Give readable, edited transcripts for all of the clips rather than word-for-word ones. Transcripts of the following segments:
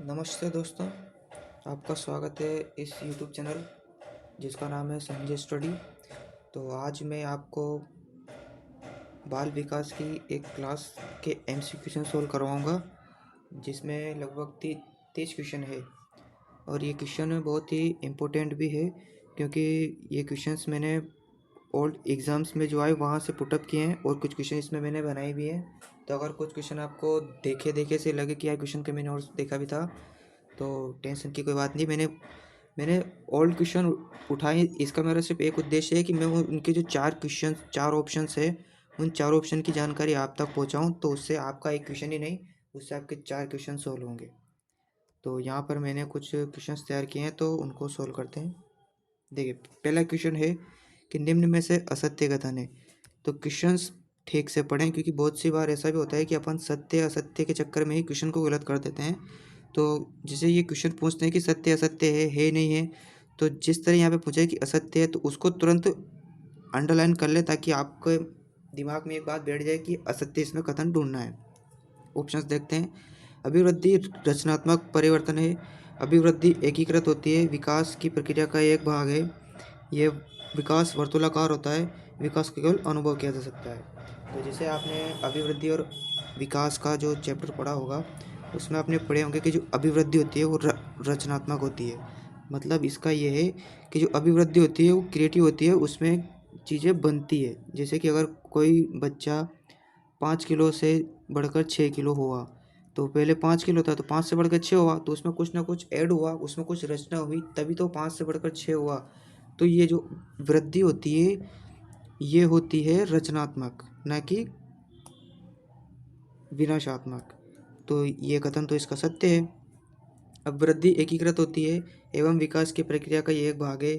नमस्ते दोस्तों, आपका स्वागत है इस यूट्यूब चैनल जिसका नाम है संजय स्टडी। तो आज मैं आपको बाल विकास की एक क्लास के एमसी क्वेश्चन सोल्व करवाऊँगा, जिसमें लगभग 30 क्वेश्चन है। और ये क्वेश्चन बहुत ही इम्पोर्टेंट भी है, क्योंकि ये क्वेश्चंस मैंने ओल्ड एग्ज़ाम्स में जो आए वहाँ से पुटअप किए हैं, और कुछ क्वेश्चन इसमें मैंने बनाए भी हैं। तो अगर कुछ क्वेश्चन आपको देखे देखे से लगे कि यार क्वेश्चन के मैंने और देखा भी था, तो टेंशन की कोई बात नहीं। मैंने ओल्ड क्वेश्चन उठाए। इसका मेरा सिर्फ एक उद्देश्य है कि मैं उनके जो चार ऑप्शंस है, उन चार ऑप्शन की जानकारी आप तक पहुंचाऊं, तो उससे आपका एक क्वेश्चन ही नहीं, उससे आपके चार क्वेश्चन सोल्व होंगे। तो यहाँ पर मैंने कुछ क्वेश्चंस तैयार किए हैं, तो उनको सोल्व करते हैं। देखिए, पहला क्वेश्चन है कि निम्न में से असत्य कथन है। तो क्वेश्चंस ठीक से पढ़ें, क्योंकि बहुत सी बार ऐसा भी होता है कि अपन सत्य असत्य के चक्कर में ही क्वेश्चन को गलत कर देते हैं। तो जैसे ये क्वेश्चन पूछते हैं कि सत्य असत्य है नहीं है, तो जिस तरह यहाँ पे पूछा है कि असत्य है, तो उसको तुरंत अंडरलाइन कर ले, ताकि आपके दिमाग में एक बात बैठ जाए कि असत्य इसमें कथन ढूंढना है। ऑप्शंस देखते हैं। अभिवृद्धि रचनात्मक परिवर्तन है। अभिवृद्धि एकीकृत होती है, विकास की प्रक्रिया का एक भाग है। ये विकास वर्तुलाकार होता है, विकास को केवल अनुभव किया जा सकता है। तो जैसे आपने अभिवृद्धि और विकास का जो चैप्टर पढ़ा होगा, उसमें आपने पढ़े होंगे कि जो अभिवृद्धि होती है वो रचनात्मक होती है। मतलब इसका ये है कि जो अभिवृद्धि होती है वो क्रिएटिव होती है, उसमें चीज़ें बनती है। जैसे कि अगर कोई बच्चा 5 किलो से बढ़कर 6 किलो हुआ, तो पहले 5 किलो था, तो 5 से बढ़कर 6 हुआ, तो उसमें कुछ ना कुछ ऐड हुआ, उसमें कुछ रचना हुई, तभी तो 5 से बढ़कर 6 हुआ। तो ये जो वृद्धि होती है, ये होती है रचनात्मक, न कि विनाशात्मक। तो ये कथन तो इसका सत्य है। अब वृद्धि एकीकृत होती है एवं विकास की प्रक्रिया का ये एक भाग है।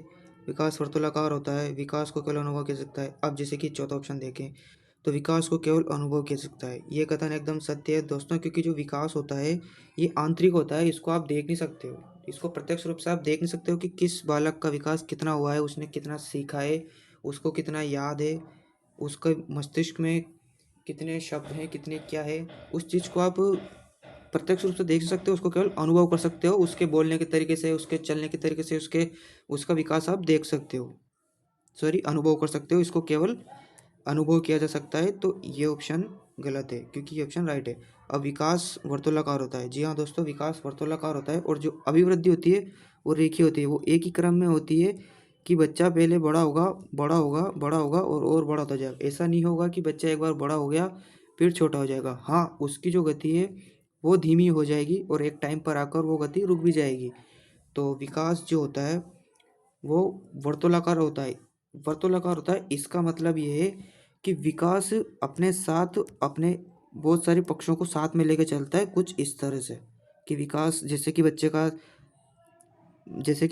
विकास वर्तुलाकार होता है, विकास को केवल अनुभव किया जा सकता है। अब जैसे कि चौथा ऑप्शन देखें, तो विकास को केवल अनुभव किया जा सकता है। ये कथन एकदम सत्य है दोस्तों, क्योंकि जो विकास होता है ये आंतरिक होता है, इसको आप देख नहीं सकते हो। इसको प्रत्यक्ष रूप से आप देख नहीं सकते हो कि किस बालक का विकास कितना हुआ है, उसने कितना सीखा है, उसको कितना याद है, उसका मस्तिष्क में कितने शब्द हैं, कितने क्या है। उस चीज़ को आप प्रत्यक्ष रूप से देख सकते हो, उसको केवल अनुभव कर सकते हो। उसके बोलने के तरीके से, उसके चलने के तरीके से, उसका विकास आप देख सकते हो, सॉरी अनुभव कर सकते हो। इसको केवल अनुभव किया जा सकता है। तो ये ऑप्शन गलत है, क्योंकि ये ऑप्शन राइट है। अब विकास वर्तुलाकार होता है। जी हाँ दोस्तों, विकास वर्तुलाकार होता है। और जो अभिवृद्धि होती है वो रेखीय होती है, वो एक ही क्रम में होती है कि बच्चा पहले बड़ा होगा, बड़ा होगा, बड़ा होगा और बड़ा होता जाएगा। ऐसा नहीं होगा कि बच्चा एक बार बड़ा हो गया फिर छोटा हो जाएगा। हाँ, उसकी जो गति है वो धीमी हो जाएगी, और एक टाइम पर आकर वो गति रुक भी जाएगी। तो विकास जो होता है वो वर्तुलाकार होता है। वर्तुलाकार होता है, इसका मतलब ये है कि विकास अपने साथ अपने बहुत सारे पक्षों को साथ में लेकर चलता है। कुछ इस तरह से कि विकास, जैसे कि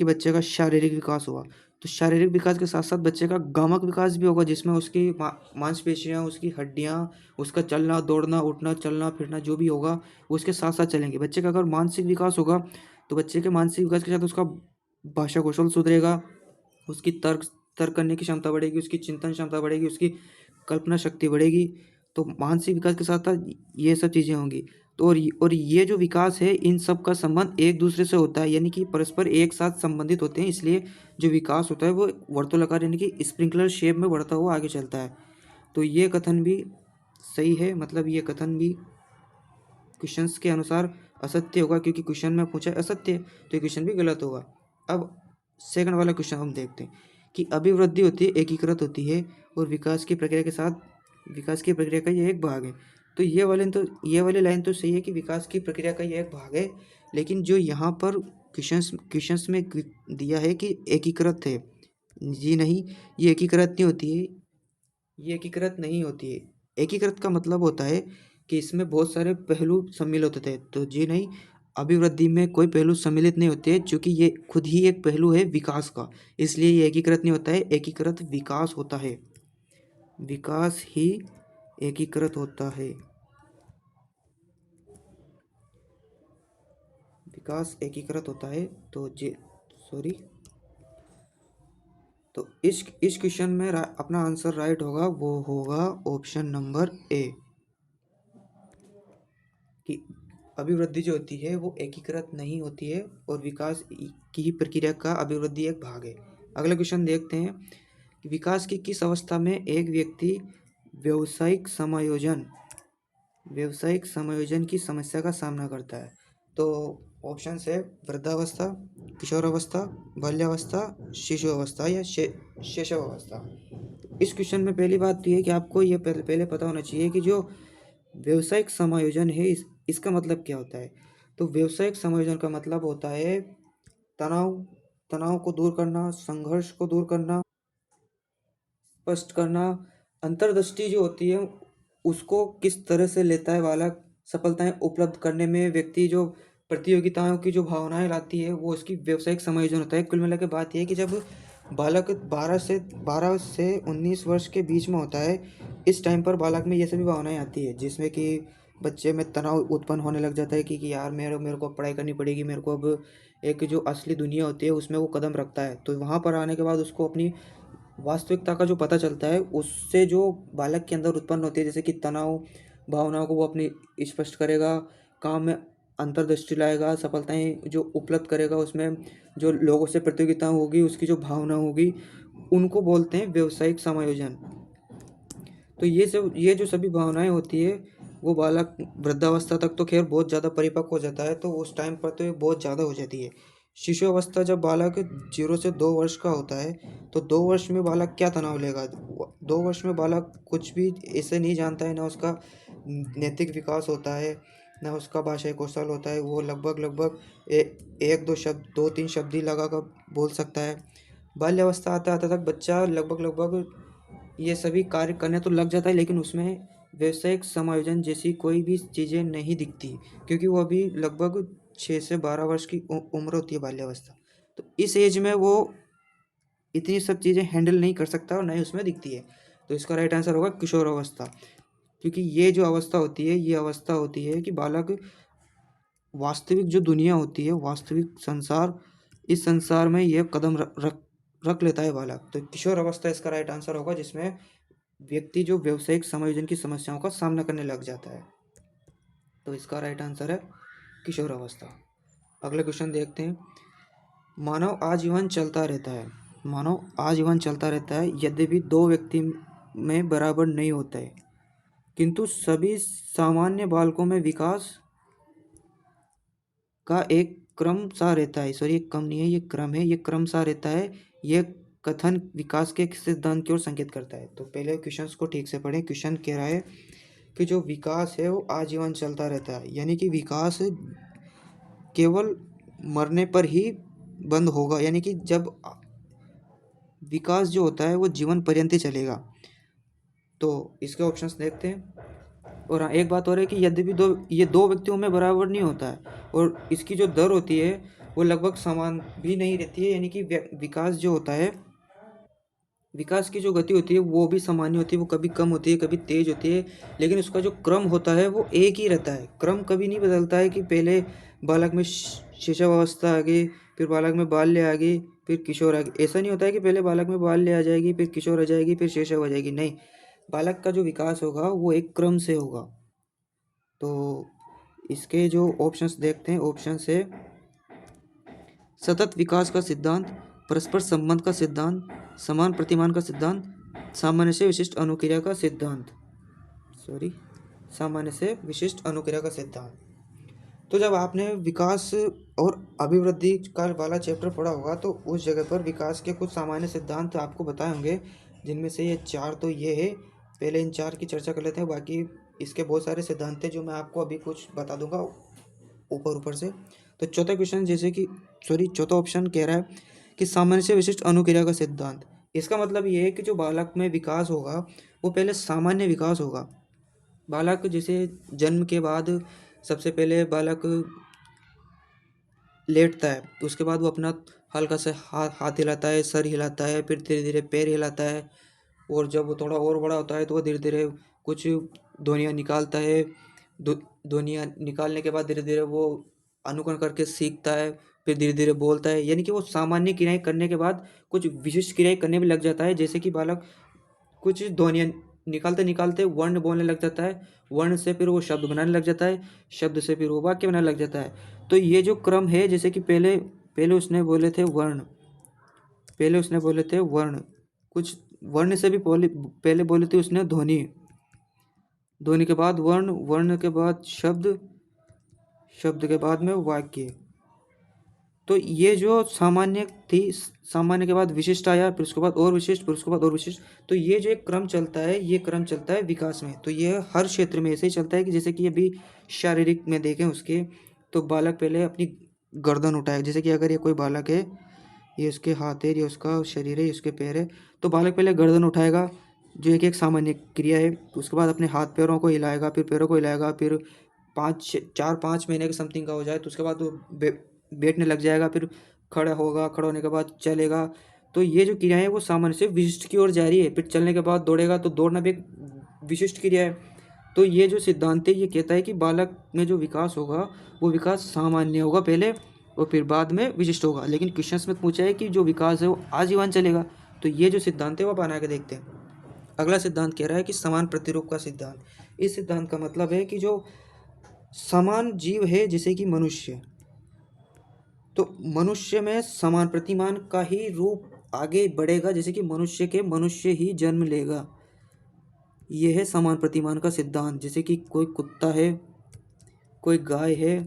बच्चे का शारीरिक विकास हुआ, तो शारीरिक विकास के साथ साथ बच्चे का गामक विकास भी होगा, जिसमें उसकी मांसपेशियाँ, उसकी हड्डियाँ, उसका चलना दौड़ना, उठना चलना फिरना जो भी होगा वो उसके साथ साथ चलेंगे। बच्चे का अगर मानसिक विकास होगा, तो बच्चे के मानसिक विकास के साथ उसका भाषा कौशल सुधरेगा, उसकी तर्क तर्क करने की क्षमता बढ़ेगी, उसकी चिंतन क्षमता बढ़ेगी, उसकी कल्पना शक्ति बढ़ेगी। तो मानसिक विकास के साथ साथ ये सब चीज़ें होंगी। तो और ये जो विकास है, इन सब का संबंध एक दूसरे से होता है, यानी कि परस्पर एक साथ संबंधित होते हैं। इसलिए जो विकास होता है वो वर्तुलाकार यानी कि स्प्रिंकलर शेप में बढ़ता हुआ आगे चलता है। तो ये कथन भी सही है, मतलब ये कथन भी क्वेश्चंस के अनुसार असत्य होगा, क्योंकि क्वेश्चन में पूछा है असत्य, तो ये क्वेश्चन भी गलत होगा। अब सेकंड वाला क्वेश्चन हम देखते हैं कि अभिवृद्धि होती है, एकीकृत होती है, और विकास की प्रक्रिया का ये एक भाग है। तो ये वाली लाइन तो सही है कि विकास की प्रक्रिया का ये एक भाग है, लेकिन जो यहाँ पर क्वेश्चंस में दिया है कि एकीकृत है, जी नहीं, ये एकीकृत नहीं होती है। ये एकीकृत नहीं होती है। एकीकृत का मतलब होता है कि इसमें बहुत सारे पहलू सम्मिलित होते हैं। तो जी नहीं, अभिवृद्धि में कोई पहलू सम्मिलित नहीं होते हैं, क्योंकि ये खुद ही एक पहलू है विकास का। इसलिए ये एकीकृत नहीं होता है, एकीकृत विकास होता है। विकास ही एकीकृत होता है। विकास एकीकृत होता है। तो जी सॉरी, तो इस क्वेश्चन में अपना आंसर राइट होगा, वो होगा ऑप्शन नंबर ए, कि अभिवृद्धि जो होती है वो एकीकृत नहीं होती है और विकास की ही प्रक्रिया का अभिवृद्धि एक भाग है। अगला क्वेश्चन देखते हैं कि विकास की किस अवस्था में एक व्यक्ति व्यावसायिक समायोजन की समस्या का सामना करता है। तो ऑप्शन है वृद्धावस्था, किशोरावस्था, बाल्यावस्था, शिशु अवस्था या शैशव अवस्था। इस क्वेश्चन में पहली बात तो ये कि आपको ये पहले पता होना चाहिए कि जो व्यावसायिक समायोजन है इसका मतलब क्या होता है। तो व्यावसायिक समायोजन का मतलब होता है तनाव को दूर करना, संघर्ष को दूर करना, स्पष्ट करना, अंतर्दृष्टि जो होती है उसको किस तरह से लेता है बालक, सफलताएं उपलब्ध करने में व्यक्ति जो प्रतियोगिताओं की जो भावनाएं लाती है वो उसकी व्यावसायिक समायोजन होता है। कुल मिला के बात यह है कि जब बालक 12 से 19 वर्ष के बीच में होता है, इस टाइम पर बालक में ये सभी भावनाएं आती है जिसमें कि बच्चे में तनाव उत्पन्न होने लग जाता है कि यार मेरे को पढ़ाई करनी पड़ेगी, मेरे को अब एक जो असली दुनिया होती है उसमें वो कदम रखता है। तो वहाँ पर आने के बाद उसको अपनी वास्तविकता का जो पता चलता है उससे जो बालक के अंदर उत्पन्न होती है जैसे कि तनाव भावनाओं को वो अपनी स्पष्ट करेगा, काम में अंतर्दृष्टि लाएगा, सफलताएं जो उपलब्ध करेगा, उसमें जो लोगों से प्रतियोगिता होगी उसकी जो भावना होगी उनको बोलते हैं व्यावसायिक समायोजन। तो ये जो सभी भावनाएं होती है वो बालक वृद्धावस्था तक तो खैर बहुत ज़्यादा परिपक्व हो जाता है, तो उस टाइम पर तो ये बहुत ज़्यादा हो जाती है। शिशु अवस्था जब बालक 0 से 2 वर्ष का होता है तो 2 वर्ष में बालक क्या तनाव लेगा। 2 वर्ष में बालक कुछ भी ऐसे नहीं जानता है, ना उसका नैतिक विकास होता है, ना उसका भाषाई कौशल होता है। वो लगभग एक दो शब्द, 2-3 शब्द ही लगा कर बोल सकता है। बाल्यावस्था आते आते तक बच्चा लगभग ये सभी कार्य करने तो लग जाता है, लेकिन उसमें व्यावसायिक समायोजन जैसी कोई भी चीज़ें नहीं दिखती क्योंकि वो अभी लगभग 6 से 12 वर्ष की उम्र होती है बाल्यावस्था। तो इस एज में वो इतनी सब चीज़ें हैंडल नहीं कर सकता और ना ही उसमें दिखती है। तो इसका राइट आंसर होगा किशोर अवस्था, क्योंकि ये जो अवस्था होती है ये अवस्था होती है कि बालक वास्तविक जो दुनिया होती है, वास्तविक संसार, इस संसार में ये कदम रख लेता है बालक। तो किशोर अवस्था इसका राइट आंसर होगा जिसमें व्यक्ति जो व्यावसायिक समायोजन की समस्याओं का सामना करने लग जाता है। तो इसका राइट आंसर है किशोर अवस्था। अगला क्वेश्चन देखते हैं। मानव आजीवन चलता रहता है। मानव आजीवन चलता रहता है यद्यपि दो व्यक्ति में बराबर नहीं होता है, किंतु सभी सामान्य बालकों में विकास का एक क्रम सा रहता है। सॉरी, एक क्रम नहीं है, ये क्रम है, ये क्रम सा रहता है। ये कथन विकास के एक सिद्धांत की ओर संकेत करता है। तो पहले क्वेश्चंस को ठीक से पढ़ें। क्वेश्चन कह रहा है कि जो विकास है वो आजीवन चलता रहता है, यानी कि विकास केवल मरने पर ही बंद होगा, यानी कि जब विकास जो होता है वो जीवन पर्यंत ही चलेगा। तो इसके ऑप्शंस देखते हैं। और हाँ, एक बात और है कि यद्यपि ये दो व्यक्तियों में बराबर नहीं होता है और इसकी जो दर होती है वो लगभग समान भी नहीं रहती है, यानी कि विकास जो होता है, विकास की जो गति होती है वो भी सामान्य होती है, वो कभी कम होती है कभी तेज होती है, लेकिन उसका जो क्रम होता है वो एक ही रहता है। क्रम कभी नहीं बदलता है कि पहले बालक में शिशुअवस्था आ गई, फिर बालक में बाल्य आ गई, फिर किशोर आ गई। ऐसा नहीं होता है कि पहले बालक में बाल्य आ जाएगी, फिर किशोर आ जाएगी, फिर शैशव आ जाएगी। नहीं, बालक का जो विकास होगा वो एक क्रम से होगा। तो इसके जो ऑप्शंस देखते हैं, ऑप्शन है सतत विकास का सिद्धांत, परस्पर संबंध का सिद्धांत, समान प्रतिमान का सिद्धांत, सामान्य से विशिष्ट अनुक्रिया का सिद्धांत। सामान्य से विशिष्ट अनुक्रिया का सिद्धांत। तो जब आपने विकास और अभिवृद्धि का वाला चैप्टर पढ़ा होगा तो उस जगह पर विकास के कुछ सामान्य सिद्धांत आपको बताए होंगे, जिनमें से ये 4 तो ये है। पहले इन 4 की चर्चा कर लेते हैं, बाकी इसके बहुत सारे सिद्धांत हैं जो मैं आपको अभी कुछ बता दूंगा ऊपर से। तो चौथा ऑप्शन कह रहा है कि सामान्य से विशिष्ट अनुक्रिया का सिद्धांत। इसका मतलब ये है कि जो बालक में विकास होगा वो पहले सामान्य विकास होगा। बालक जैसे जन्म के बाद सबसे पहले बालक लेटता है, तो उसके बाद वो अपना हल्का सा हाथ हिलाता है, सर हिलाता है, फिर धीरे धीरे पैर हिलाता है, और जब वो थोड़ा और बड़ा होता है तो वो धीरे धीरे कुछ ध्वनियाँ निकालता है। ध्वनियाँ निकालने के बाद धीरे धीरे वो अनुकरण करके सीखता है, फिर धीरे धीरे बोलता है। यानी कि वो सामान्य क्रियाएं करने के बाद कुछ विशिष्ट क्रियाएं करने में लग जाता है, जैसे कि बालक कुछ ध्वनियाँ निकालते निकालते वर्ण बोलने लग जाता है, वर्ण से फिर वो शब्द बनाने लग जाता है, शब्द से फिर वो वाक्य बनाने लग जाता है। तो ये जो क्रम है, जैसे कि पहले पहले उसने बोले थे वर्ण, पहले उसने बोले थे वर्ण, कुछ वर्ण से भी पहले बोले थे उसने ध्वनि, ध्वनि के बाद वर्ण, वर्ण के बाद शब्द, शब्द के बाद में वाक्य। तो ये जो सामान्य थी, सामान्य के बाद विशिष्ट आया, फिर उसके बाद और विशिष्ट, फिर उसके बाद और विशिष्ट। तो ये जो एक क्रम चलता है, ये क्रम चलता है विकास में। तो ये हर क्षेत्र में ऐसे ही चलता है कि जैसे कि अभी शारीरिक में देखें उसके, तो बालक पहले अपनी गर्दन उठाए, जैसे कि अगर ये कोई बालक है, ये उसके हाथ है, ये उसका शरीर है, ये उसके पैर है, तो बालक पहले गर्दन उठाएगा, जो एक सामान्य क्रिया है। उसके बाद अपने हाथ पैरों को हिलाएगा, फिर पैरों को हिलाएगा, फिर 4-5 महीने के समथिंग का हो जाए तो उसके बाद वो बैठने लग जाएगा, फिर खड़ा होगा, खड़ा होने के बाद चलेगा। तो ये जो क्रिया है वो सामान्य से विशिष्ट की ओर जा रही है। फिर चलने के बाद दौड़ेगा, तो दौड़ना भी एक विशिष्ट क्रिया है। तो ये जो सिद्धांत है ये कहता है कि बालक में जो विकास होगा वो विकास सामान्य होगा पहले, और फिर बाद में विशिष्ट होगा। लेकिन क्वेश्चन में पूछा है कि जो विकास है वो आजीवन चलेगा। तो ये जो सिद्धांत है वो बना के देखते हैं। अगला सिद्धांत कह रहा है कि समान प्रतिरूप का सिद्धांत। इस सिद्धांत का मतलब है कि जो समान जीव है, जैसे कि मनुष्य, तो मनुष्य में समान प्रतिमान का ही रूप आगे बढ़ेगा, जैसे कि मनुष्य के मनुष्य ही जन्म लेगा। यह है समान प्रतिमान का सिद्धांत। जैसे कि कोई कुत्ता है, कोई गाय है,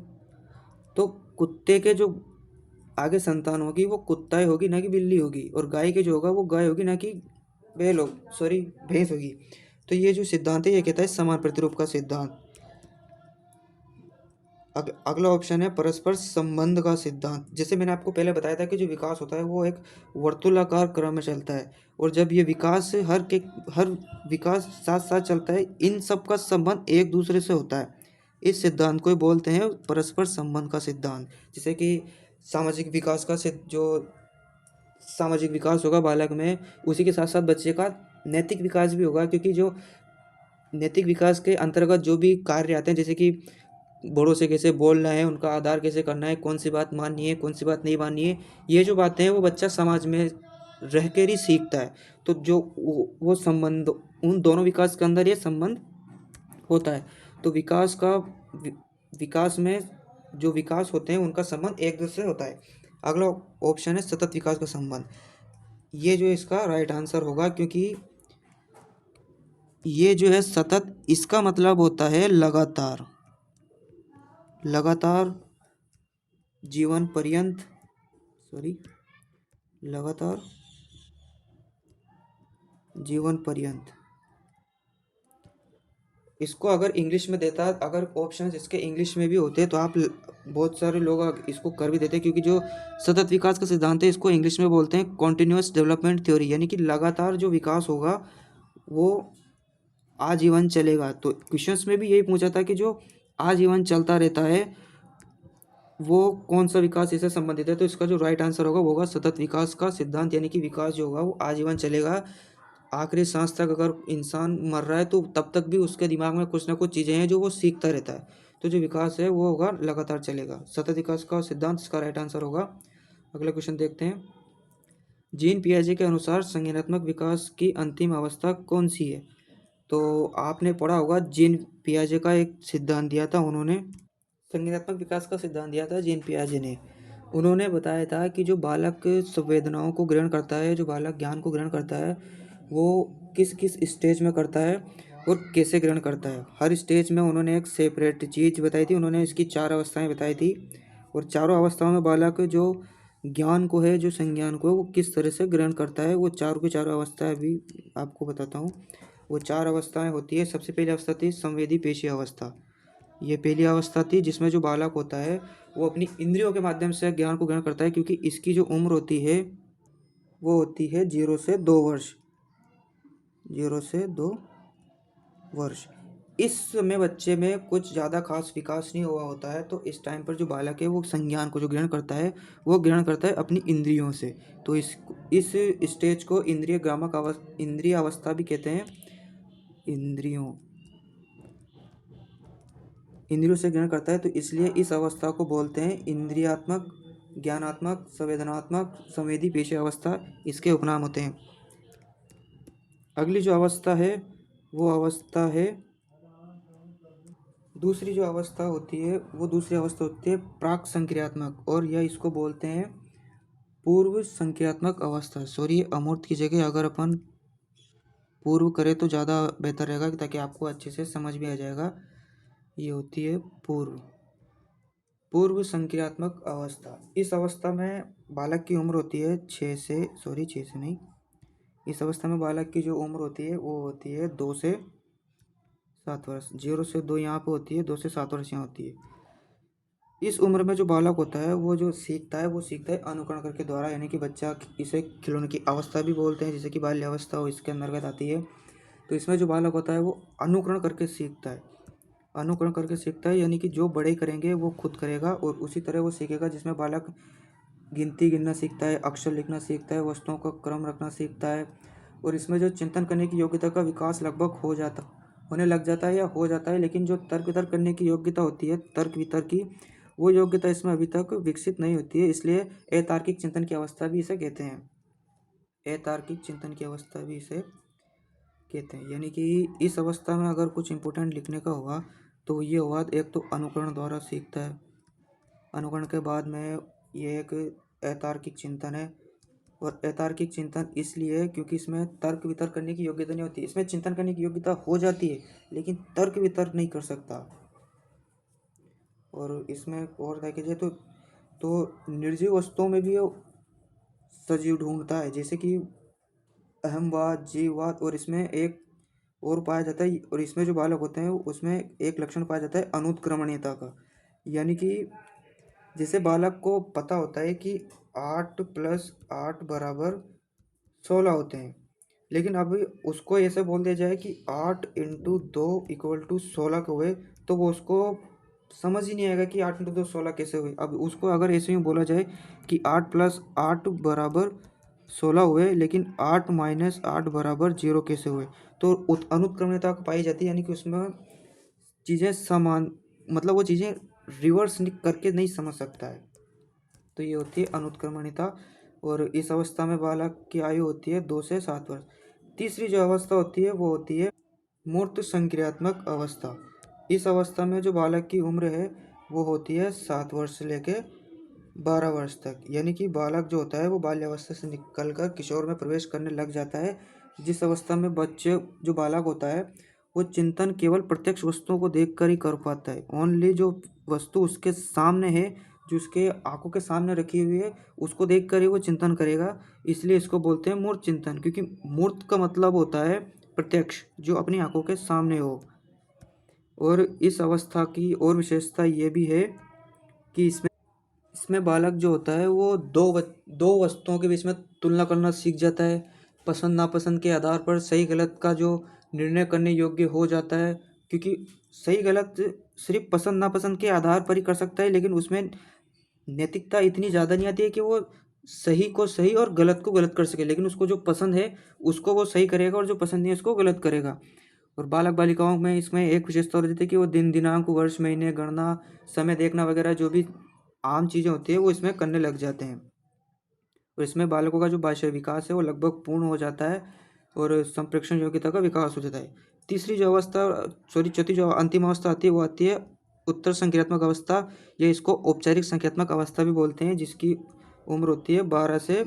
तो कुत्ते के जो आगे संतान होगी वो कुत्ता ही होगी, ना कि बिल्ली होगी, और गाय के जो होगा वो गाय होगी, ना कि बैल हो, सॉरी भैंस होगी। तो ये जो सिद्धांत है ये कहता है समान प्रतिरूप का सिद्धांत। अगला ऑप्शन है परस्पर संबंध का सिद्धांत। जैसे मैंने आपको पहले बताया था कि जो विकास होता है वो एक वर्तुलाकार क्रम में चलता है, और जब ये विकास हर विकास साथ साथ चलता है, इन सब का संबंध एक दूसरे से होता है। इस सिद्धांत को बोलते हैं परस्पर संबंध का सिद्धांत। जैसे कि सामाजिक विकास का जो सामाजिक विकास होगा बालक में, उसी के साथ साथ बच्चे का नैतिक विकास भी होगा, क्योंकि जो नैतिक विकास के अंतर्गत जो भी कार्य आते हैं, जैसे कि बड़ों से कैसे बोलना है, उनका आदर कैसे करना है, कौन सी बात माननी है, कौन सी बात नहीं माननी है, ये जो बातें हैं वो बच्चा समाज में रह कर ही सीखता है। तो जो वो संबंध, उन दोनों विकास के अंदर ये संबंध होता है। तो विकास में जो विकास होते हैं उनका संबंध एक दूसरे से होता है। अगला ऑप्शन है सतत विकास का संबंध। ये जो इसका राइट आंसर होगा, क्योंकि ये जो है सतत, इसका मतलब होता है लगातार, लगातार जीवन पर्यंत, सॉरी लगातार जीवन पर्यंत। इसको अगर इंग्लिश में देता, अगर ऑप्शंस इसके इंग्लिश में भी होते तो आप बहुत सारे लोग इसको कर भी देते, क्योंकि जो सतत विकास का सिद्धांत है इसको इंग्लिश में बोलते हैं कॉन्टिन्यूअस डेवलपमेंट थ्योरी, यानी कि लगातार जो विकास होगा वो आजीवन चलेगा। तो क्वेश्चंस में भी यही पूछा था कि जो आजीवन चलता रहता है वो कौन सा विकास इससे संबंधित है। तो इसका जो राइट आंसर होगा वो होगा सतत विकास का सिद्धांत, यानी कि विकास जो होगा वो आजीवन चलेगा। आखिरी सांस तक अगर इंसान मर रहा है तो तब तक भी उसके दिमाग में कुछ ना कुछ चीज़ें हैं जो वो सीखता रहता है। तो जो विकास है वो होगा लगातार चलेगा। सतत विकास का सिद्धांत इसका राइट आंसर होगा। अगला क्वेश्चन देखते हैं। जीन पियाजे के अनुसार संज्ञानात्मक विकास की अंतिम अवस्था कौन सी है। तो आपने पढ़ा होगा, जीन पियाजे का एक सिद्धांत दिया था उन्होंने, संज्ञानात्मक विकास का सिद्धांत दिया था जीन पियाजे ने। उन्होंने बताया था कि जो बालक संवेदनाओं को ग्रहण करता है, जो बालक ज्ञान को ग्रहण करता है, वो किस किस स्टेज में करता है और कैसे ग्रहण करता है। हर स्टेज में उन्होंने एक सेपरेट चीज़ बताई थी। उन्होंने इसकी 4 अवस्थाएं बताई थी, और चारों अवस्थाओं में बालक जो ज्ञान को है, जो संज्ञान को है, वो किस तरह से ग्रहण करता है। वो चारों की चारों अवस्थाएं भी आपको बताता हूँ। वो 4 अवस्थाएं होती है। सबसे पहली अवस्था थी संवेदी पेशी अवस्था। ये पहली अवस्था थी जिसमें जो बालक होता है वो अपनी इंद्रियों के माध्यम से ज्ञान को ग्रहण करता है, क्योंकि इसकी जो उम्र होती है वो होती है 0 से 2 वर्ष, 0 से 2 वर्ष। इस समय बच्चे में कुछ ज़्यादा खास विकास नहीं हुआ होता है। तो इस टाइम पर जो बालक है वो संज्ञान को जो ग्रहण करता है वो ग्रहण करता है अपनी इंद्रियों से। तो इस स्टेज को इंद्रिय अवस्था भी कहते हैं। इंद्रियों से ग्रहण करता है, तो इसलिए इस अवस्था को बोलते हैं इंद्रियात्मक, ज्ञानात्मक, संवेदनात्मक, संवेदी पेशी अवस्था, इसके उपनाम होते हैं। अगली जो अवस्था है वो अवस्था है, दूसरी जो अवस्था होती है वो दूसरी अवस्था होती है प्राक संक्रियात्मक, और यह इसको बोलते हैं पूर्व संक्रियात्मक अवस्था। सॉरी, अमूर्त की जगह अगर अपन पूर्व करें तो ज़्यादा बेहतर रहेगा, ताकि आपको अच्छे से समझ में आ जाएगा। ये होती है पूर्व संक्रियात्मक अवस्था। इस अवस्था में बालक की उम्र होती है 6 से नहीं, इस अवस्था में बालक की जो उम्र होती है वो होती है 2 से 7 वर्ष। 0 से 2 यहाँ पे होती है, 2 से 7 वर्ष यहाँ होती है। इस उम्र में जो बालक होता है वो जो सीखता है वो सीखता है अनुकरण करके द्वारा, यानी कि बच्चा, इसे खिलौने की अवस्था भी बोलते हैं, जैसे कि बाल्यावस्था हो, इसके अंतर्गत आती है। तो इसमें जो बालक होता है वो अनुकरण करके सीखता है, अनुकरण करके सीखता है, यानी कि जो बड़े करेंगे वो खुद करेगा और उसी तरह वो सीखेगा। जिसमें बालक गिनती गिनना सीखता है, अक्षर लिखना सीखता है, वस्तुओं का क्रम रखना सीखता है, और इसमें जो चिंतन करने की योग्यता का विकास लगभग होने लग जाता है या हो जाता है। लेकिन जो तर्क वितर्क करने की योग्यता होती है, तर्क वितर्क की, वो योग्यता इसमें अभी तक विकसित नहीं होती है, इसलिए अतार्किक चिंतन की अवस्था भी इसे कहते हैं। अतार्किक चिंतन की अवस्था भी इसे कहते हैं। यानी कि इस अवस्था में अगर कुछ इंपॉर्टेंट लिखने का होगा तो ये होगा, एक तो अनुकरण द्वारा सीखता है, अनुकरण के बाद में ये एक अतार्किक चिंतन है। और अतार्किक चिंतन इसलिए है क्योंकि इसमें तर्क वितर्क करने की योग्यता नहीं होती, इसमें चिंतन करने की योग्यता हो जाती है लेकिन तर्क वितर्क नहीं कर सकता। और इसमें और देखा जाए तो निर्जीव वस्तुओं में भी वो सजीव ढूंढता है, जैसे कि अहमवाद, जीववाद, और इसमें एक और पाया जाता है, और इसमें जो बालक होते हैं उसमें एक लक्षण पाया जाता है अनुत्क्रमणीयता का। यानी कि जैसे बालक को पता होता है कि 8 + 8 = 16 होते हैं, लेकिन अब उसको ऐसे बोल दिया जाए कि 8 × 2 = 16 के हुए, तो वो उसको समझ ही नहीं आएगा कि 8 × 2 = 16 कैसे हुए। अब उसको अगर ऐसे ही बोला जाए कि 8 + 8 = 16 हुए, लेकिन 8 - 8 = 0 कैसे हुए, तो अनुत्क्रमणियता पाई जाती है। यानी कि उसमें चीज़ें समान, मतलब वो चीज़ें रिवर्स करके नहीं समझ सकता है। तो ये होती है अनुत्क्रमणियता। और इस अवस्था में बालक की आयु होती है 2 से 7 वर्ष। तीसरी जो अवस्था होती है वो होती है मूर्त संक्रियात्मक अवस्था। इस अवस्था में जो बालक की उम्र है वो होती है 7 वर्ष से लेके 12 वर्ष तक। यानी कि बालक जो होता है वो बाल्यावस्था से निकलकर किशोर में प्रवेश करने लग जाता है, जिस अवस्था में बच्चे, जो बालक होता है वो चिंतन केवल प्रत्यक्ष वस्तुओं को देखकर ही कर पाता है। ओनली जो वस्तु उसके सामने है, जो उसके आंखों के सामने रखी हुई है, उसको देखकर ही वो चिंतन करेगा। इसलिए इसको बोलते हैं मूर्त चिंतन, क्योंकि मूर्त का मतलब होता है प्रत्यक्ष, जो अपनी आंखों के सामने हो। और इस अवस्था की और विशेषता ये भी है कि इसमें बालक जो होता है वो दो वस्तुओं के बीच में तुलना करना सीख जाता है। पसंद नापसंद के आधार पर सही गलत का जो निर्णय करने योग्य हो जाता है, क्योंकि सही गलत सिर्फ पसंद नापसंद के आधार पर ही कर सकता है, लेकिन उसमें नैतिकता इतनी ज़्यादा नहीं आती है कि वो सही को सही और गलत को गलत कर सके। लेकिन उसको जो पसंद है उसको वो सही करेगा, और जो पसंद नहीं है उसको गलत करेगा। और बालक बालिकाओं में इसमें एक विशेषता और देती है कि वो दिन दिनांक वर्ष महीने गणना समय देखना वगैरह जो भी आम चीज़ें होती है वो इसमें करने लग जाते हैं। और इसमें बालकों का जो भाषा विकास है वो लगभग पूर्ण हो जाता है और संप्रेषण योग्यता का विकास हो जाता है। तीसरी जो अवस्था, सॉरी चौथी जो अंतिम अवस्था आती है वो आती है उत्तर संक्रियात्मक अवस्था, या इसको औपचारिक संक्रियात्मक अवस्था भी बोलते हैं, जिसकी उम्र होती है 12 से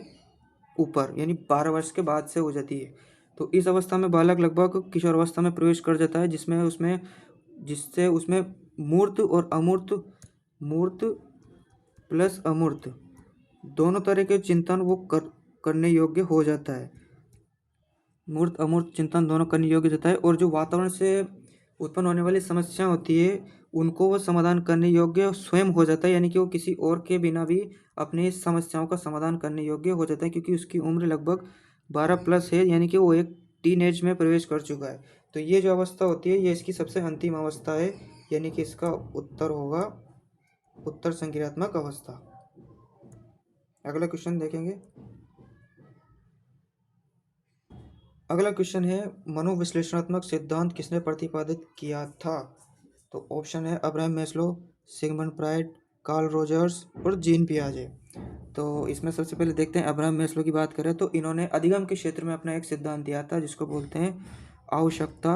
ऊपर, यानी 12 वर्ष के बाद से हो जाती है। तो इस अवस्था में बालक लगभग किशोरावस्था में प्रवेश कर जाता है, जिससे उसमें मूर्त और अमूर्त, मूर्त प्लस अमूर्त दोनों तरह के चिंतन वो करने योग्य हो जाता है। मूर्त अमूर्त चिंतन दोनों करने योग्य होता है, और जो वातावरण से उत्पन्न होने वाली समस्या होती है उनको वो समाधान करने योग्य स्वयं हो जाता है। यानी कि वो किसी और के बिना भी अपनी समस्याओं का समाधान करने योग्य हो जाता है, क्योंकि उसकी उम्र लगभग 12+ है, यानी कि वो एक टीन एज में प्रवेश कर चुका है। तो ये जो अवस्था होती है ये इसकी सबसे अंतिम अवस्था है, यानी कि इसका उत्तर होगा उत्तर संक्रियात्मक अवस्था। अगला क्वेश्चन देखेंगे। अगला क्वेश्चन है, मनोविश्लेषणात्मक सिद्धांत किसने प्रतिपादित किया था? तो ऑप्शन है Abraham Maslow, Sigmund Freud, Carl Rogers और जीन पियाजे। तो इसमें सबसे पहले देखते हैं, अब्राहम मैस्लो की बात करें तो इन्होंने अधिगम के क्षेत्र में अपना एक सिद्धांत दिया था जिसको बोलते हैं आवश्यकता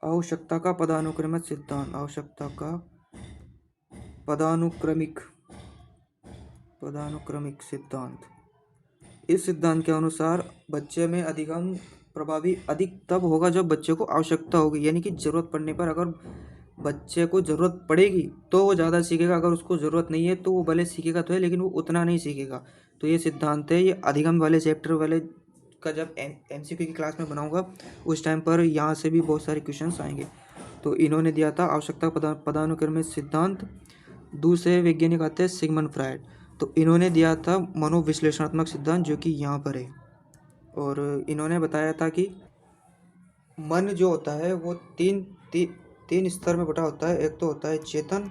आवश्यकता का पदानुक्रमित सिद्धांत, आवश्यकता का पदानुक्रमिक सिद्धांत। इस सिद्धांत के अनुसार बच्चे में अधिगम प्रभावी अधिक तब होगा जब बच्चे को आवश्यकता होगी, यानी कि ज़रूरत पड़ने पर अगर बच्चे को ज़रूरत पड़ेगी तो वो ज़्यादा सीखेगा, अगर उसको ज़रूरत नहीं है तो वो भले सीखेगा तो है लेकिन वो उतना नहीं सीखेगा। तो ये सिद्धांत है, ये अधिगम वाले चैप्टर वाले का जब MCQ की क्लास में बनाऊंगा उस टाइम पर यहाँ से भी बहुत सारे क्वेश्चंस आएंगे। तो इन्होंने दिया था आवश्यकता पदानुक्रमित सिद्धांत। दूसरे वैज्ञानिक आते हैं सिगमंड फ्रायड, तो इन्होंने दिया था मनोविश्लेषणात्मक सिद्धांत जो कि यहाँ पर है। और इन्होंने बताया था कि मन जो होता है वो तीन स्तर में बटा होता है। एक तो होता है चेतन,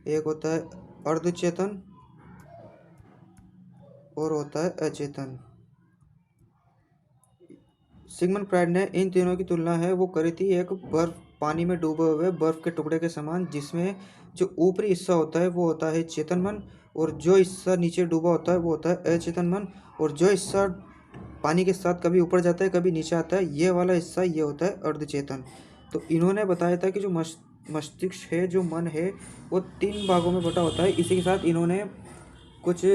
एक होता है अर्धचेतन और होता है अचेतन। सिगमंड फ्रायड ने इन तीनों की तुलना है वो करी थी एक पानी में डूबे हुए बर्फ के टुकड़े के समान, जिसमें जो ऊपरी हिस्सा होता है वो होता है चेतन मन और जो हिस्सा नीचे डूबा होता है वो होता है अचेतन मन, और जो हिस्सा पानी के साथ कभी ऊपर जाता है कभी नीचे आता है ये वाला हिस्सा ये होता है अर्धचेतन। तो इन्होंने बताया था कि जो मस्तिष्क है, जो मन है, वो 3 भागों में बटा होता है। इसी के साथ इन्होंने कुछ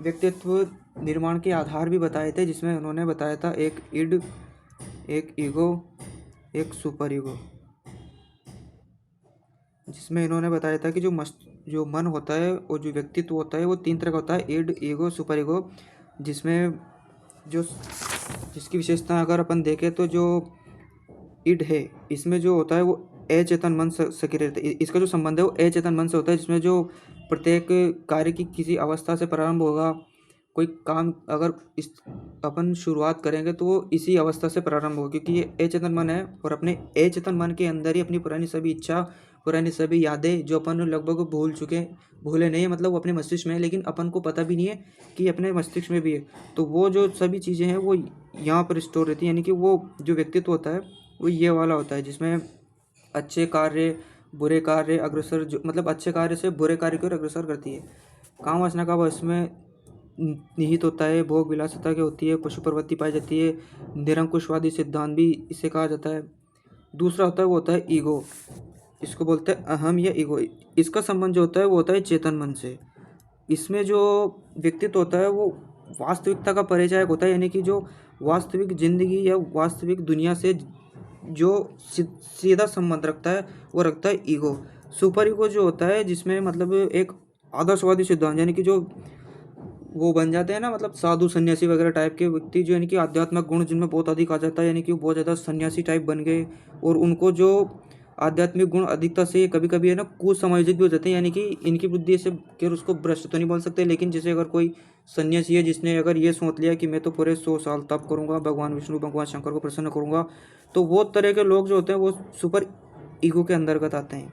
व्यक्तित्व निर्माण के आधार भी बताए थे, जिसमें उन्होंने बताया था एक इड, एक ईगो, एक सुपर ईगो। जिसमें इन्होंने बताया था कि जो मन होता है और जो व्यक्तित्व होता है वो 3 तरह का होता है, इड, ईगो, सुपर ईगो। जिसमें जिसकी विशेषता अगर अपन देखें तो जो इड है इसमें जो होता है वो अचेतन मन से सक्रिय रहता है। इसका जो संबंध है वो अचेतन मन से होता है, जिसमें जो प्रत्येक कार्य की किसी अवस्था से प्रारंभ होगा। कोई काम अगर इस अपन शुरुआत करेंगे तो वो इसी अवस्था से प्रारंभ होगा, क्योंकि ये अचेतन मन है और अपने अचेतन मन के अंदर ही अपनी पुरानी सभी इच्छा, पुरानी सभी यादें जो अपन लगभग भूले नहीं है, मतलब वो अपने मस्तिष्क में है लेकिन अपन को पता भी नहीं है कि अपने मस्तिष्क में भी है। तो वो जो सभी चीज़ें हैं वो यहाँ पर स्टोर रहती है, यानी कि वो जो व्यक्तित्व होता है वो ये वाला होता है, जिसमें अच्छे कार्य, बुरे कार्य, अग्रसर, जो मतलब अच्छे कार्य से बुरे कार्य की ओर अग्रसर करती है। काम वासना का वश में निहित होता है, भोग विलासिता की होती है, पशु प्रवृत्ति पाई जाती है, निरंकुशवादी सिद्धांत भी इसे कहा जाता है। दूसरा होता है वो होता है ईगो, इसको बोलते हैं अहम या ईगो। इसका संबंध जो होता है वो होता है चेतन मन से। इसमें जो व्यक्तित्व होता है वो वास्तविकता का परिचायक होता है, यानी कि जो वास्तविक जिंदगी या वास्तविक दुनिया से जो सीधा संबंध रखता है वो रखता है ईगो। सुपर ईगो जो होता है जिसमें मतलब एक आदर्शवादी सिद्धांत, यानी कि जो वो बन जाते हैं ना, मतलब साधु सन्यासी वगैरह टाइप के व्यक्ति, जो यानी कि आध्यात्मिक गुण जिनमें बहुत अधिक आ जाता है, यानी कि वो बहुत ज़्यादा सन्यासी टाइप बन गए और उनको जो आध्यात्मिक गुण अधिकता से कभी कभी है ना कुसमायोजित भी हो जाते हैं, यानी कि इनकी बुद्धि से केवल उसको भ्रष्ट तो नहीं बोल सकते, लेकिन जैसे अगर कोई सन्यासी है जिसने अगर ये सोच लिया कि मैं तो पूरे 100 साल तप करूँगा, भगवान विष्णु भगवान शंकर को प्रसन्न करूँगा, तो वो तरह के लोग जो होते हैं वो सुपर ईगो के अंतर्गत आते हैं।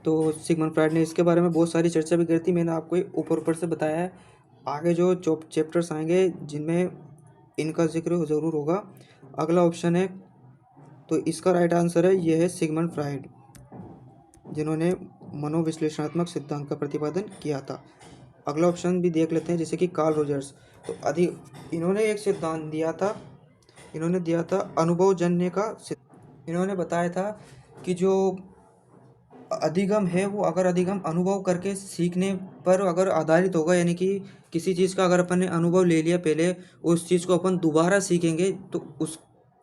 तो सिगमंड फ्रायड ने इसके बारे में बहुत सारी चर्चा भी करी थी, मैंने आपको ऊपर ऊपर से बताया है। आगे जो चैप्टर्स आएंगे जिनमें इनका जिक्र ज़रूर होगा। अगला ऑप्शन है, तो इसका राइट आंसर है ये है सिगमंड फ्रायड, जिन्होंने मनोविश्लेषणात्मक सिद्धांत का प्रतिपादन किया था। अगला ऑप्शन भी देख लेते हैं, जैसे कि कार्ल रोजर्स। तो इन्होंने एक सिद्धांत दिया था, इन्होंने दिया था अनुभवजन्य का। इन्होंने बताया था कि जो अधिगम है वो अगर अधिगम अनुभव करके सीखने पर अगर आधारित होगा, यानी कि किसी चीज़ का अगर अपन ने अनुभव ले लिया पहले, उस चीज़ को अपन दोबारा सीखेंगे तो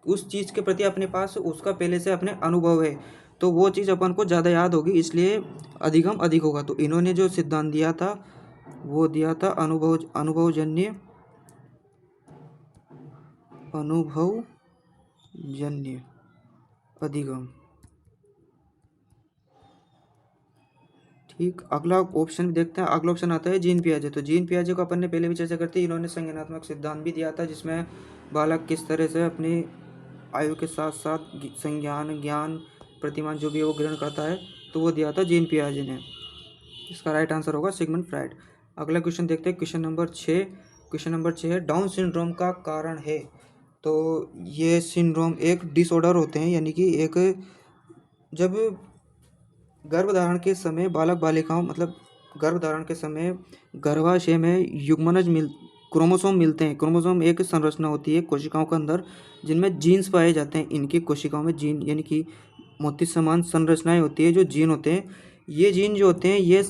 उस चीज़ के प्रति अपने पास उसका पहले से अपने अनुभव है, तो वो चीज़ अपन को ज़्यादा याद होगी, इसलिए अधिगम अधिक होगा। तो इन्होंने जो सिद्धांत दिया था वो दिया था अनुभवजन्य अधिगम। ठीक, अगला ऑप्शन भी देखते हैं। अगला ऑप्शन आता है जीन पियाजे। तो जीन पियाजे को अपन ने पहले भी चर्चा करती है। इन्होंने संज्ञानात्मक सिद्धांत भी दिया था, जिसमें बालक किस तरह से अपनी आयु के साथ साथ संज्ञान, ज्ञान, प्रतिमान जो भी वो ग्रहण करता है, तो वो दिया था जीन पियाजे ने। इसका राइट आंसर होगा सिगमंड फ्रायड। अगला क्वेश्चन देखते हैं, क्वेश्चन नंबर 6। क्वेश्चन नंबर 6 है डाउन सिंड्रोम का कारण है। तो ये सिंड्रोम एक डिसऑर्डर होते हैं, यानी कि एक जब गर्भधारण के समय बालक बालिकाओं मतलब गर्भधारण के समय गर्भाशय में क्रोमोसोम मिलते हैं। क्रोमोसोम एक संरचना होती है कोशिकाओं के अंदर जिनमें जीन्स पाए जाते हैं। इनकी कोशिकाओं में जीन यानी कि मोती समान संरचनाएं होती है जो जीन होते हैं। ये जीन जो होते हैं ये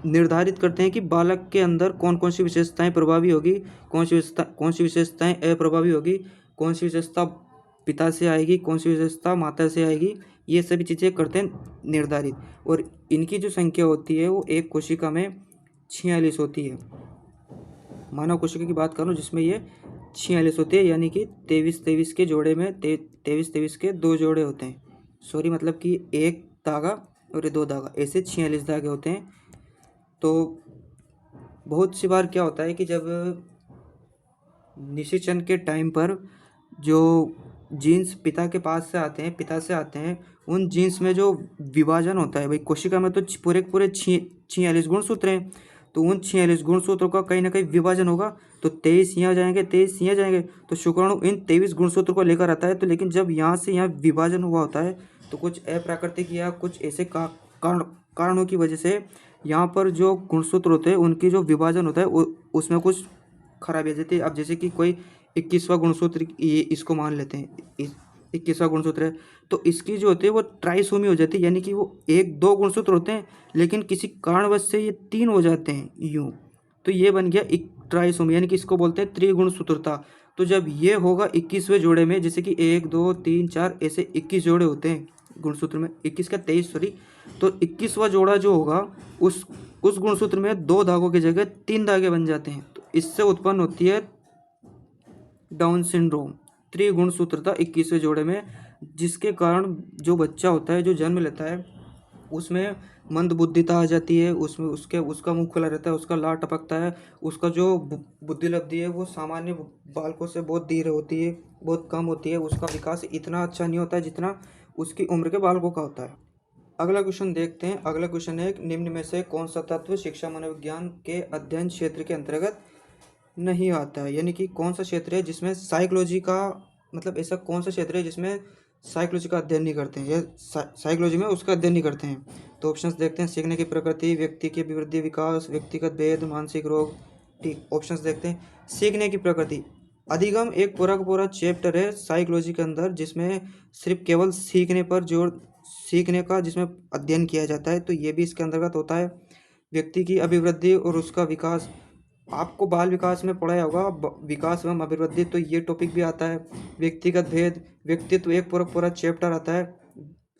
निर्धारित करते हैं कि बालक के अंदर कौन कौन सी विशेषताएं प्रभावी होगी, कौन सी विशेषताएं अप्रभावी होगी, कौन सी विशेषता पिता से आएगी, कौन सी विशेषता माता से आएगी। ये सभी चीज़ें करते हैं निर्धारित। और इनकी जो संख्या होती है वो एक कोशिका में 46 होती है। मानव कोशिका की बात करूँ जिसमें ये 46 होती है, यानी कि 23 के जोड़े में 23 के 2 जोड़े होते हैं। सॉरी, मतलब कि एक धागा और ये 2 धागा, ऐसे 46 धागे होते हैं। तो बहुत सी बार क्या होता है कि जब निषेचन के टाइम पर जो जीन्स पिता से आते हैं, उन जीन्स में जो विभाजन होता है, भाई कोशिका में तो पूरे 46 गुणसूत्र हैं, तो उन 46 गुणसूत्रों का कहीं ना कहीं विभाजन होगा। तो 23 यहाँ जाएंगे, 23 यहाँ जाएंगे, तो शुक्राणु इन 23 गुणसूत्र को लेकर आता है। तो लेकिन जब यहाँ से यहाँ विभाजन हुआ होता है तो कुछ अप्राकृतिक या कुछ ऐसे कारणों की वजह से यहाँ पर जो गुणसूत्र होते हैं उनकी जो विभाजन होता है उसमें कुछ खराबी आ जाती है। अब जैसे कि कोई 21वां गुणसूत्र, ये इसको मान लेते हैं 21वां गुणसूत्र है, तो इसकी जो होती है वो ट्राइसोमी हो जाती है, यानी कि वो 1-2 गुणसूत्र होते हैं लेकिन किसी कारणवश से ये 3 हो जाते हैं यूँ। तो ये बन गया एक ट्राइसोमी, यानी कि इसको बोलते हैं त्रिगुणसूत्रता। तो जब ये होगा 21वें जोड़े में, जैसे कि 1 2 3 4 ऐसे 21 जोड़े होते हैं गुणसूत्र में, 21 का 23 सॉरी, तो 21वां जोड़ा जो होगा उस गुणसूत्र में 2 धागों की जगह 3 धागे बन जाते हैं। तो इससे उत्पन्न होती है डाउन सिंड्रोम, त्रिगुणसूत्रता 21वें जोड़े में, जिसके कारण जो बच्चा होता है, जो जन्म लेता है, उसमें मंदबुद्धिता आ जाती है, उसमें उसका मुंह खुला रहता है, उसका लार टपकता है, उसका जो बुद्धि लब्धि है वो सामान्य बालकों से बहुत धीरे होती है, बहुत कम होती है। उसका विकास इतना अच्छा नहीं होता है जितना उसकी उम्र के बालकों का होता है। अगला क्वेश्चन देखते हैं। अगला क्वेश्चन है, निम्न में से कौन सा तत्व शिक्षा मनोविज्ञान के अध्ययन क्षेत्र के अंतर्गत नहीं आता है, यानी कि कौन सा क्षेत्र है जिसमें साइकोलॉजी का, मतलब ऐसा कौन सा क्षेत्र है जिसमें साइकोलॉजी का अध्ययन नहीं करते हैं या साइकोलॉजी में उसका अध्ययन नहीं करते हैं। तो ऑप्शंस देखते हैं। सीखने की प्रकृति, व्यक्ति की अभिवृद्धि विकास, व्यक्तिगत भेद, मानसिक रोग। ठीक, ऑप्शंस देखते हैं। सीखने की प्रकृति, अधिगम एक पूरा का पूरा चैप्टर है साइकोलॉजी के अंदर जिसमें सिर्फ केवल सीखने का जिसमें अध्ययन किया जाता है, तो ये भी इसके अंतर्गत होता है। व्यक्ति की अभिवृद्धि और उसका विकास, आपको बाल विकास में पढ़ाया होगा, विकास एवं अभिवृद्धि, तो ये टॉपिक भी आता है। व्यक्तिगत भेद, व्यक्तित्व एक पूरा चैप्टर आता है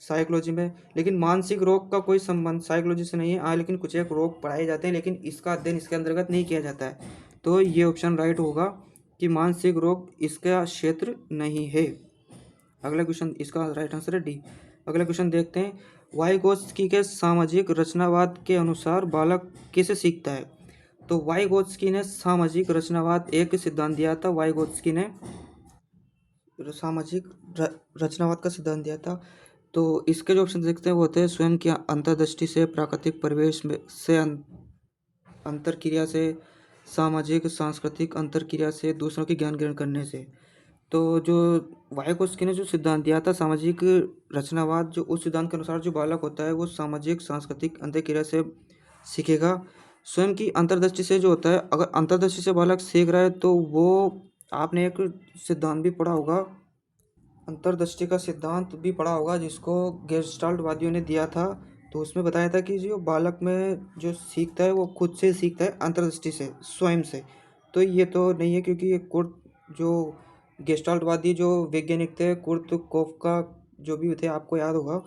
साइकोलॉजी में। लेकिन मानसिक रोग का कोई संबंध साइकोलॉजी से नहीं है, लेकिन कुछ एक रोग पढ़ाए जाते हैं लेकिन इसका अध्ययन इसके अंतर्गत नहीं किया जाता है। तो ये ऑप्शन राइट होगा कि मानसिक रोग इसका क्षेत्र नहीं है। अगला क्वेश्चन, इसका राइट आंसर है डी। अगला क्वेश्चन देखते हैं। वाइगोत्स्की के सामाजिक रचनावाद के अनुसार बालक कैसे सीखता है। तो वाइगोत्स्की ने सामाजिक रचनावाद एक सिद्धांत दिया था। वाइगोत्स्की ने सामाजिक रचनावाद का सिद्धांत दिया था। तो इसके जो ऑप्शन देखते हैं वो होते हैं, स्वयं की अंतर्दृष्टि से, प्राकृतिक परिवेश में से अंतरक्रिया से, सामाजिक सांस्कृतिक अंतरक्रिया से, दूसरों की ज्ञान ग्रहण करने से। तो जो वाइगोत्स्की ने जो सिद्धांत दिया था सामाजिक रचनावाद, जो उस सिद्धांत के अनुसार जो बालक होता है वो सामाजिक सांस्कृतिक अंतरक्रिया से सीखेगा। स्वयं की अंतर्दृष्टि से जो होता है, अगर अंतर्दृष्टि से बालक सीख रहा है तो वो, आपने एक सिद्धांत भी पढ़ा होगा, अंतर्दृष्टि का सिद्धांत भी पढ़ा होगा जिसको गेस्टाल्टवादियों ने दिया था। तो उसमें बताया था कि जो बालक में जो सीखता है वो खुद से सीखता है, अंतर्दृष्टि से, स्वयं से। तो ये तो नहीं है, क्योंकि ये जो गेस्टाल्टवादी जो वैज्ञानिक थे, कुर्ट कोफका जो भी थे, आपको याद होगा,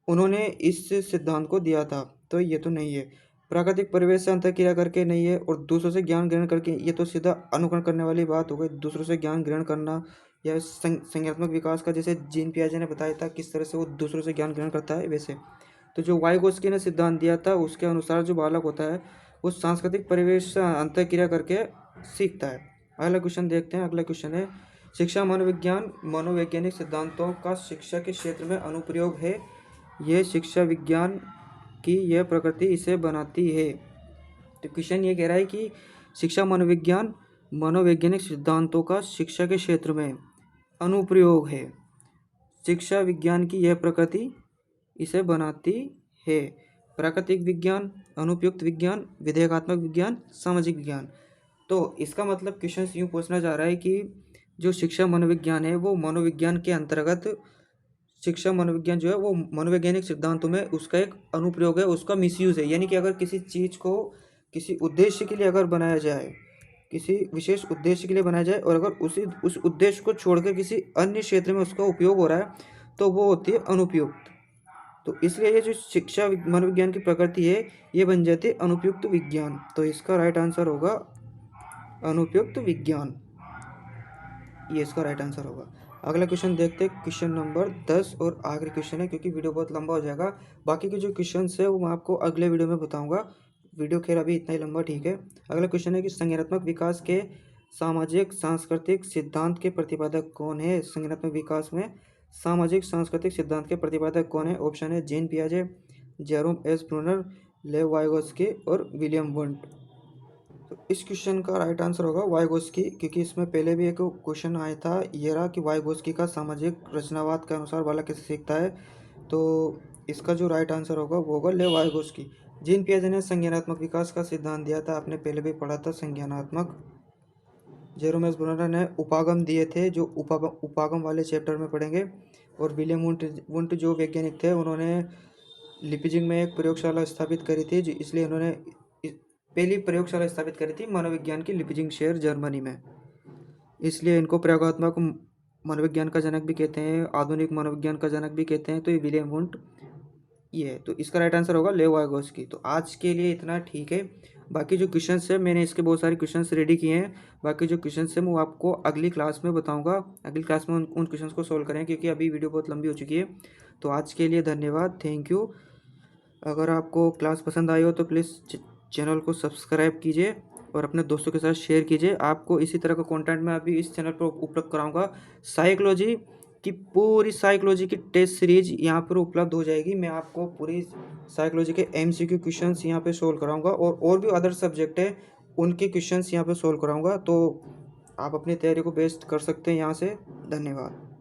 उन्होंने इस सिद्धांत को दिया था। तो ये तो नहीं है। प्राकृतिक परिवेश से अंतरक्रिया करके नहीं है, और दूसरों से ज्ञान ग्रहण करके, ये तो सीधा अनुकरण करने वाली बात हो गई। दूसरों से ज्ञान ग्रहण करना या संज्ञानात्मक विकास का, जैसे जीन पियाजे ने बताया था किस तरह से वो दूसरों से ज्ञान ग्रहण करता है, वैसे। तो जो वाइगोत्स्की ने सिद्धांत दिया था उसके अनुसार जो बालक होता है वो सांस्कृतिक परिवेश से अंतरक्रिया करके सीखता है। अगला क्वेश्चन देखते हैं। अगला क्वेश्चन है, शिक्षा मनोविज्ञान मनोवैज्ञानिक सिद्धांतों का शिक्षा के क्षेत्र में अनुप्रयोग है। यह शिक्षा विज्ञान की यह प्रकृति इसे बनाती है। तो क्वेश्चन ये कह रहा है कि शिक्षा मनोविज्ञान मनोवैज्ञानिक सिद्धांतों का शिक्षा के क्षेत्र में अनुप्रयोग है। शिक्षा विज्ञान की यह प्रकृति इसे बनाती है। प्राकृतिक विज्ञान, अनुपयुक्त विज्ञान, विधेयकात्मक विज्ञान, सामाजिक विज्ञान। तो इसका मतलब क्वेश्चन यूँ पूछना चाह रहा है कि जो शिक्षा मनोविज्ञान है वो मनोविज्ञान के अंतर्गत शिक्षा मनोविज्ञान जो है वो मनोवैज्ञानिक सिद्धांतों में उसका एक अनुप्रयोग है, उसका मिसयूज़ है। यानी कि अगर किसी चीज़ को किसी उद्देश्य के लिए अगर बनाया जाए, किसी विशेष उद्देश्य के लिए बनाया जाए और अगर उस उद्देश्य को छोड़कर किसी अन्य क्षेत्र में उसका उपयोग हो रहा है, तो वो होती है अनुपयुक्त। तो इसलिए ये जो शिक्षा मनोविज्ञान की प्रकृति है, ये बन जाती है अनुपयुक्त विज्ञान। तो इसका राइट आंसर होगा अनुपयुक्त विज्ञान, ये इसका राइट आंसर होगा। अगला क्वेश्चन देखते हैं, क्वेश्चन नंबर 10 और आखिरी क्वेश्चन है क्योंकि वीडियो बहुत लंबा हो जाएगा। बाकी के जो क्वेश्चन है वो मैं आपको अगले वीडियो में बताऊंगा। वीडियो खैर अभी इतना ही लंबा, ठीक है। अगला क्वेश्चन है कि संज्ञानात्मक विकास के सामाजिक सांस्कृतिक सिद्धांत के प्रतिपादक कौन है। संज्ञानात्मक विकास में सामाजिक सांस्कृतिक सिद्धांत के प्रतिपादक कौन है। ऑप्शन है जीन पियाजे, जेरोम एस ब्रूनर, लेव वाइगोस्की और विलियम वुंट। तो इस क्वेश्चन का राइट आंसर होगा वाइगोस्की, क्योंकि इसमें पहले भी एक क्वेश्चन आया था ये रहा कि वाइगोस्की का सामाजिक रचनावाद के अनुसार बालक कैसे सीखता है। तो इसका जो राइट आंसर होगा वो होगा लेव वाइगोस्की। जीन पियाजे ने संज्ञानात्मक विकास का सिद्धांत दिया था, आपने पहले भी पढ़ा था संज्ञानात्मक। जेरोम एस ब्रूनर ने उपागम दिए थे, जो उपागम वाले चैप्टर में पढ़ेंगे। और विलियम वुंट जो वैज्ञानिक थे उन्होंने लिपिजिंग में एक प्रयोगशाला स्थापित करी थी, इसलिए उन्होंने पहली प्रयोगशाला स्थापित करी थी मनोविज्ञान की लिपिजिंग शहर जर्मनी में, इसलिए इनको प्रयोगात्मक मनोविज्ञान का जनक भी कहते हैं, आधुनिक मनोविज्ञान का जनक भी कहते हैं। तो ये विलियम वुंट ये है, तो इसका राइट आंसर होगा लेव वाइगोस्की। तो आज के लिए इतना ठीक है। बाकी जो क्वेश्चंस है मैंने इसके बहुत सारे क्वेश्चंस रेडी किए हैं। बाकी जो क्वेश्चंस है मैं आपको अगली क्लास में बताऊंगा। अगली क्लास में उन क्वेश्चंस को सोल्व करें, क्योंकि अभी वीडियो बहुत लंबी हो चुकी है। तो आज के लिए धन्यवाद, थैंक यू। अगर आपको क्लास पसंद आई हो तो प्लीज़ चैनल को सब्सक्राइब कीजिए और अपने दोस्तों के साथ शेयर कीजिए। आपको इसी तरह का कंटेंट मैं अभी इस चैनल पर उपलब्ध कराऊंगा। साइकोलॉजी की पूरी साइकोलॉजी की टेस्ट सीरीज यहाँ पर उपलब्ध हो जाएगी। मैं आपको पूरी साइकोलॉजी के MCQ क्वेश्चंस यहाँ पे सोल्व कराऊंगा और भी अदर सब्जेक्ट है उनके क्वेश्चंस यहाँ पे सोल्व कराऊंगा। तो आप अपनी तैयारी को बेस्ट कर सकते हैं यहाँ से। धन्यवाद।